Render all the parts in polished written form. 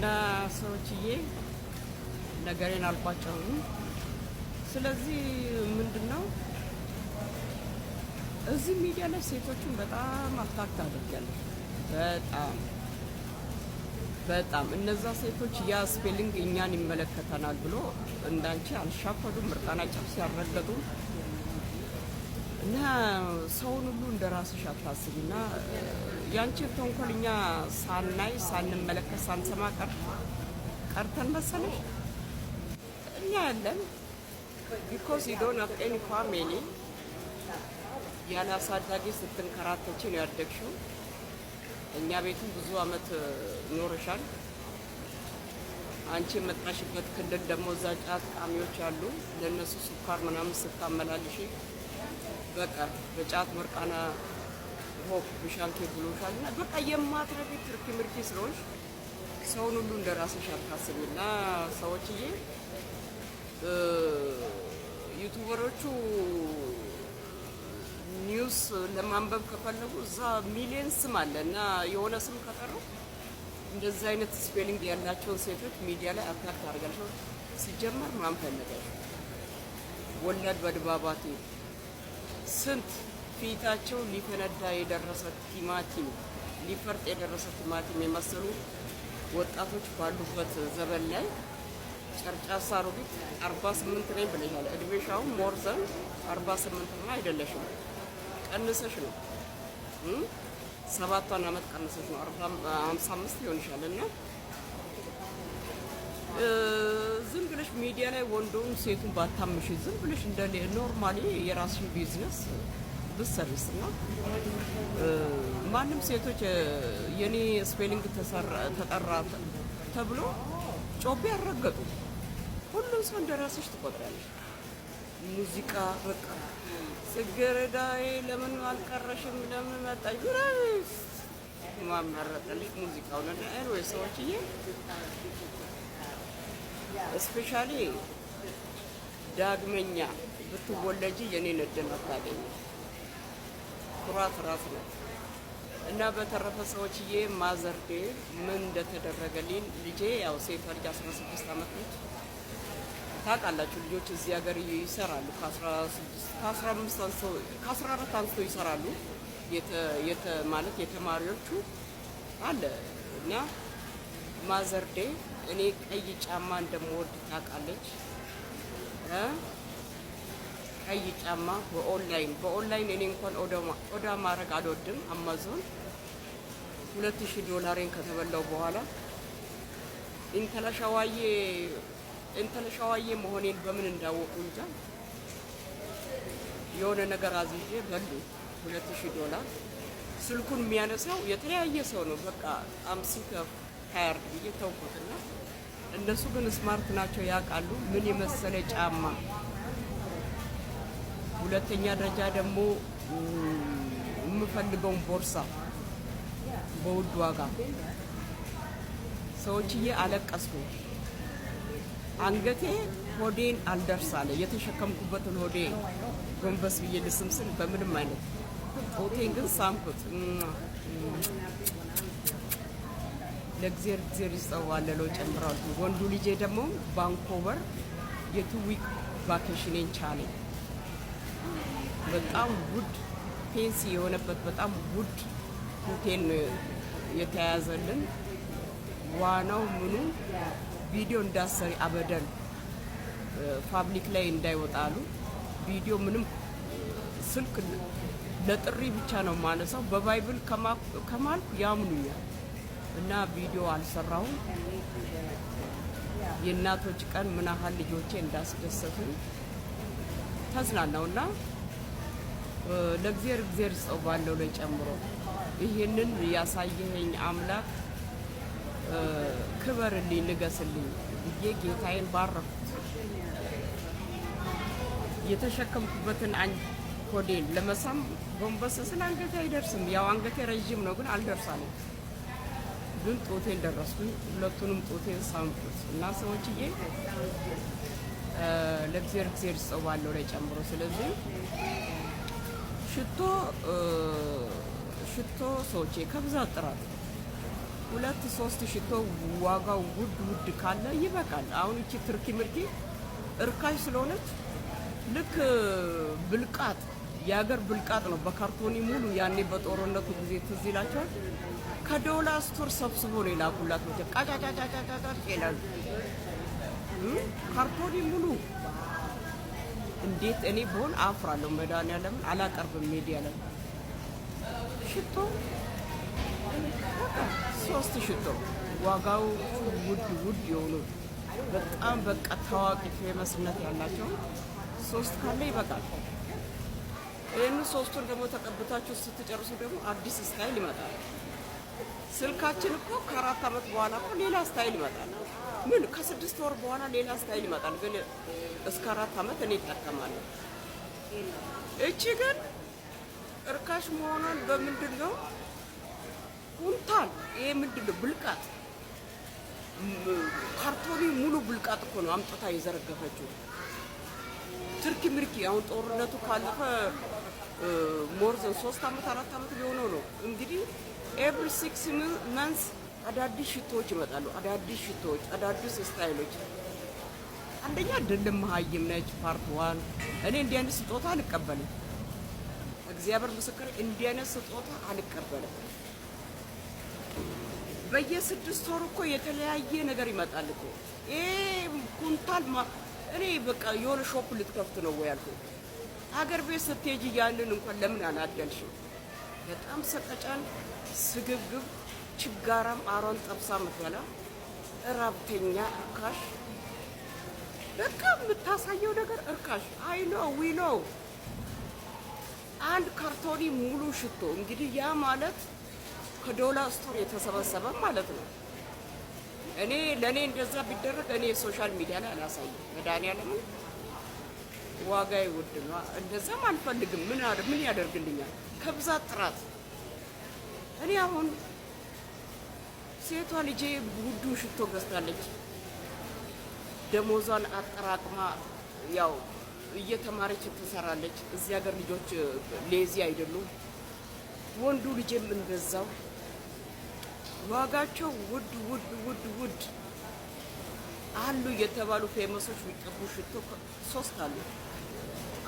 እና ሰዎችዬ ነገሬን አልቋጨው። ስለዚህ ምንድነው እዚህ ሚዲያ ላይ ሴቶችን በጣም አታክት አድርጋለሁ። በጣም እነዛ ሴቶች ያ ስፔሊንግ እኛን ይመለከተናል ብሎ እንዳንቺ አልሻፈዱም፣ ምርቃናቸው ሲያረገጡ እና ሰውን ሁሉ እንደራስሽ አታስቢና ያንቺን ተንኮል እኛ ሳናይ ሳንመለከት ሳንሰማ ቀርተን መሰለሽ እኛ ያለን ቢኮዝ ዩ ዶንት ሃቭ ኤኒ ፋሚሊ ያለ አሳዳጊ ስትንከራተች ነው ያደግሽው። እኛ ቤቱን ብዙ አመት ኖርሻል። አንቺ የመጣሽበት ክልል ደግሞ እዛ ጫት ቃሚዎች አሉ። ለነሱ ስኳር ምናምን ስታመላልሽ በቃ በጫት ምርቃና ሆፕ ብሻልኬ ብሎሻል። እና በቃ የማትረቢ ትርኪ ምርኪ ስለሆንሽ ሰውን ሁሉ እንደራስሽ አታስቢና ሰዎችዬ ዩቲዩበሮቹ ኒውስ ለማንበብ ከፈለጉ እዛ ሚሊየን ስም አለ እና የሆነ ስም ከጠሩ እንደዚህ አይነት ስፔሊንግ ያላቸውን ሴቶች ሚዲያ ላይ አታክ ታደርጋለች። ሲጀመር ማን ፈለጋሽ? ወላድ በድባባቴ ስንት ፊታቸው ሊፈነዳ የደረሰ ቲማቲም ሊፈርጥ የደረሰ ቲማቲም የመሰሉ ወጣቶች ባሉበት ዘመን ላይ ጨርጫሳ ሮቢት 48 ነኝ ብለሻል። እድሜሻው ሞርዘን 48 ነው አይደለሽም? ቀንሰሽ ነው 7 አመት ቀንሰሽ ነው 55 ይሆንሻል። እና ዝም ብለሽ ሚዲያ ላይ ወንዶን ሴቱን ባታምሽ ዝም ብለሽ እንደ ኖርማሊ የራስሽን ቢዝነስ ብትሰርስ እና ማንም ሴቶች የኔ ስፔሊንግ ተጠራ ተብሎ ጮቤ ያረገጡ ሁሉም ሰው እንደራስሽ ትቆጥራለሽ። ሙዚቃ በቃ ጽጌረዳዬ ለምን አልቀረሽም ለምን መጣሽ ብራስ ማመረጠልሽ ሙዚቃው ነው። ኤኒዌይ ሰዎችዬ ስፔሻሊ ዳግመኛ ብትወለጂ የኔን እድል አታገኝ። ኩራት ራስ ነው። እና በተረፈ ሰዎችዬ ማዘርዴ ምን እንደተደረገልኝ ልጄ ያው ሴት ልጅ 16 አመት ነች። ታውቃላችሁ ልጆች እዚህ ሀገር ይሰራሉ ከ14 አንስቶ ይሰራሉ። ማለት የተማሪዎቹ አለ እና ማዘርዴ እኔ ቀይ ጫማ እንደምወድ ታውቃለች። ቀይ ጫማ በኦንላይን እኔ እንኳን ኦዳ ማድረግ አልወድም። አማዞን $2000 ከተበላው በኋላ እንተለሻዋዬ መሆኔን በምን እንዳወቁ እንጃ የሆነ ነገር አዝዤ በሉ $2000። ስልኩን የሚያነሳው የተለያየ ሰው ነው። በቃ አምሲከ ታየርድ ብዬ ተውኩትና እነሱ ግን ስማርት ናቸው ያውቃሉ ምን የመሰለ ጫማ። ሁለተኛ ደረጃ ደግሞ የምፈልገውን ቦርሳ በውድ ዋጋ ሰዎችዬ አለቀስኩ። አንገቴ ሆዴን አልደርሳለ የተሸከምኩበትን ሆዴ ጎንበስ ብዬ ልስምስል በምንም አይነት ሆቴን ግን ሳምኩት። ለእግዚአብሔር ይስጠዋለሁ ጨምራል። ወንዱ ልጄ ደግሞ ቫንኮቨር የ2 ዊክ ቫኬሽኔን ቻለ። በጣም ውድ ፔንሲ የሆነበት በጣም ውድ ሆቴል ነው የተያዘልን። ዋናው ምኑ ቪዲዮ እንዳሰሪ አበደል ፓብሊክ ላይ እንዳይወጣሉ። ቪዲዮ ምንም ስልክ ለጥሪ ብቻ ነው ማነሳው። በባይብል ከማልኩ ያምኑኛል እና ቪዲዮ አልሰራሁም። የእናቶች ቀን ምን ያህል ልጆቼ እንዳስደሰቱ ተዝናናውና ለእግዚአብሔር ይስጠው ባለው ላይ ጨምሮ ይሄንን ያሳየኸኝ አምላክ ክበርልኝ ንገስልኝ ብዬ ጌታዬን ባረኩት። የተሸከምኩበትን ሆዴን ለመሳም ጎንበስ ስለ አንገቴ አይደርስም። ያው አንገቴ ረዥም ነው ግን አልደርሳለሁ። ግን ጦቴን ደረስኩኝ። ሁለቱንም ጦቴን ሳምኩት እና ሰዎችዬ ለእግዚአብሔር ይስጠው ባለው ላይ ጨምሮ ስለዚህ ሽቶ ሰዎቼ ከብዛት ጥራት ሁለት ሶስት ሽቶ ዋጋው ውድ ካለ ይበቃል። አሁን እቺ ትርኪ ምርኪ እርካሽ ስለሆነች ልክ ብልቃጥ የሀገር ብልቃጥ ነው። በካርቶኒ ሙሉ ያኔ በጦርነቱ ጊዜ ትዝ ይላቸዋል። ከዶላር ስቶር ሰብስቦ ነው የላኩላት። ወደ ቃጫጫጫጫጫ ይላል ካርቶኒ ሙሉ። እንዴት እኔ በሆን አፍራለሁ። መድኃኒዓለምን አላቀርብም ሚዲያ ላይ ሽቶ 3 ሽቶ ዋጋው ውድ የሆኑ በጣም በቃ ታዋቂ ፌመስነት ያላቸው 3 ካለ ይበቃል። ይህን 3ቱን ደግሞ ተቀብታችሁ ስትጨርሱ ደግሞ አዲስ ስታይል ይመጣል። ስልካችን እኮ ከ4 ዓመት በኋላ እኮ ሌላ ስታይል ይመጣል። ምን ከ6 ወር በኋላ ሌላ ስታይል ይመጣል። ግን እስከ 4 ዓመት እኔ እጠቀማለሁ። እቺ ግን እርካሽ መሆኗን በምንድን ነው? ኩንታል ይሄ ምንድን ነው? ብልቃጥ ካርቶኒ ሙሉ ብልቃጥ እኮ ነው አምጥታ የዘረገፈችው። ትርኪ ምርኪ አሁን ጦርነቱ ካለፈ ሞርዘን 3 ዓመት 4 ዓመት ሊሆነው ነው እንግዲህ። ኤቭሪ 6 መንስ አዳዲስ ሽቶዎች ይመጣሉ። አዳዲስ ሽቶዎች፣ አዳዲስ ስታይሎች። አንደኛ አይደለም መሀይም ነች ፓርት 1። እኔ እንዲህ አይነት ስጦታ አልቀበልም። እግዚአብሔር ምስክር፣ እንዲህ አይነት ስጦታ አልቀበልም። በየ6 ወር እኮ የተለያየ ነገር ይመጣል እኮ። ኩንታል እኔ በቃ የሆነ ሾፕ ልትከፍት ነው ወይ ያልኩት። ሀገር ቤት ስትሄጂ ያንን እንኳን ለምን አላደልሽም? በጣም ሰቀጫን፣ ስግብግብ፣ ችጋራም፣ አሯን ጠብሳ ምትበላ እራብተኛ እርካሽ። በቃ የምታሳየው ነገር እርካሽ። አይ ኖ ዊ ኖ። አንድ ካርቶኒ ሙሉ ሽቶ እንግዲህ ያ ማለት ከዶላር ስቶር የተሰበሰበ ማለት ነው። እኔ ለኔ እንደዛ ቢደረግ እኔ ሶሻል ሚዲያ ላይ አላሳይም። መድኃኒዓለምን ዋጋዬ ውድ ነው። እንደዛም አልፈልግም። ምን ያደርግልኛል? ከብዛት ጥራት። እኔ አሁን ሴቷ ልጄ ውዱ ሽቶ ገዝታለች። ደሞዟን አጠራቅማ ያው እየተማረች ትሰራለች። እዚህ ሀገር ልጆች ሌዚ አይደሉም። ወንዱ ልጄም እንደዛው ዋጋቸው ውድ አሉ የተባሉ ፌመሶች የሚቀቡ ሽቶ 3 አሉ።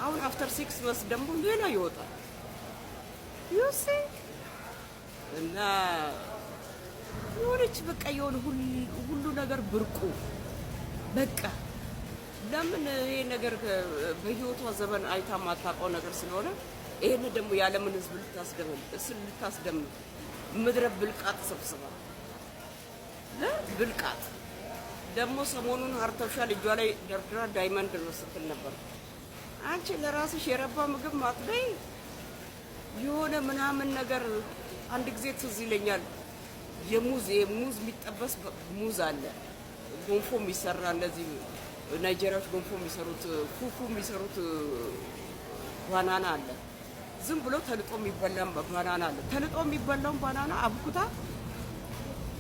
አሁን አፍተር 6 months ደግሞ ሌላ ይወጣል። ዩሲ እና የሆነች በቃ የሆነ ሁሉ ነገር ብርቁ በቃ ለምን ይሄ ነገር በህይወቷ ዘመን አይታ ማታውቀው ነገር ስለሆነ ይሄን ደግሞ ያለምን ህዝብ ልታስደምም ምድረ ብልቃጥ ሰብስባ ብልቃጥ ደግሞ ሰሞኑን አርተፍሻል እጇ ላይ ደርድራ ዳይመንድ ነው ስትል ነበር። አንቺ ለራስሽ የረባ ምግብ ማጥበይ የሆነ ምናምን ነገር። አንድ ጊዜ ትዝ ይለኛል የሙዝ የሚጠበስ ሙዝ አለ፣ ጎንፎ የሚሰራ እነዚህ ናይጄሪያዎች ጎንፎ የሚሰሩት ፉፉ የሚሰሩት ባናና አለ። ዝም ብሎ ተልጦ የሚበላም ባናና አለ። ተልጦ የሚበላውን ባናና አብኩታ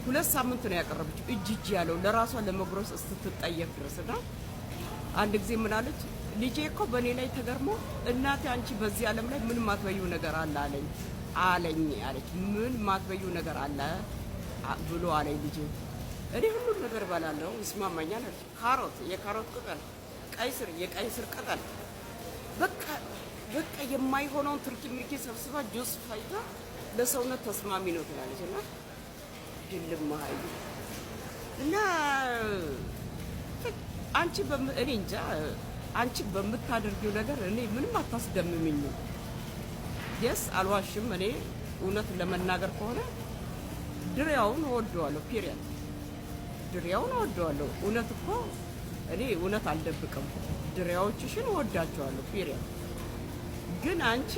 2 ሳምንት ነው ያቀረበችው። እጅ ያለው ለራሷ ለመጉረስ ስትጠየቅ ድረስ እና አንድ ጊዜ ምን አለች? ልጄ እኮ በእኔ ላይ ተገርሞ እናቴ አንቺ በዚህ ዓለም ላይ ምን ማትበይው ነገር አለ አለኝ አለች። ምን ማትበይው ነገር አለ ብሎ አለኝ ልጄ። እኔ ሁሉም ነገር እበላለሁ ይስማማኛል አለች። ካሮት፣ የካሮት ቅጠል፣ ቀይ ስር፣ የቀይ ስር ቅጠል በቃ የማይሆነውን ትርኪ ምርኪ ሰብስባ ጁስ ፋይታ ለሰውነት ተስማሚ ነው ትላለች። እና ድልማይ እና እኔ እንጃ አንቺ በምታደርጊው ነገር እኔ ምንም አታስደምምኝም። የስ አልዋሽም። እኔ እውነት ለመናገር ከሆነ ድሪያውን እወደዋለሁ። ፒሪየድ ድሪያውን እወደዋለሁ። እውነት እኮ እኔ እውነት አልደብቅም። ድሪያዎችሽን እወዳቸዋለሁ። ፒሪየድ ግን አንቺ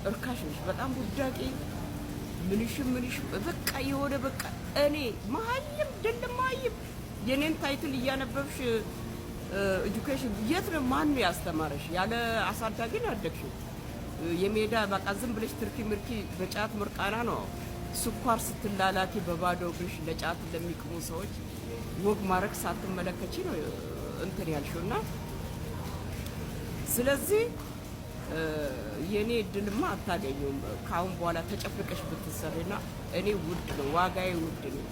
እርካሽ ነሽ፣ በጣም ውዳቂ ምንሽም በቃ የሆነ በቃ እኔ መሀይም ድልማይም የኔን ታይትል እያነበብሽ ኤጁኬሽን የት ነው? ማን ነው ያስተማረሽ? ያለ አሳዳጊ ነው ያደግሽው? የሜዳ በቃ ዝም ብለሽ ትርኪ ምርኪ በጫት ምርቃና ነው ስኳር ስትላላኪ በባዶ እግርሽ ለጫት ለሚቅሙ ሰዎች ወግ ማድረግ ሳትመለከቺ ነው እንትን ያልሽውና ስለዚህ የኔ እድልማ አታገኙም። ካሁን በኋላ ተጨፍቀሽ ብትሰሪና እኔ ውድ ነው፣ ዋጋዬ ውድ ነው።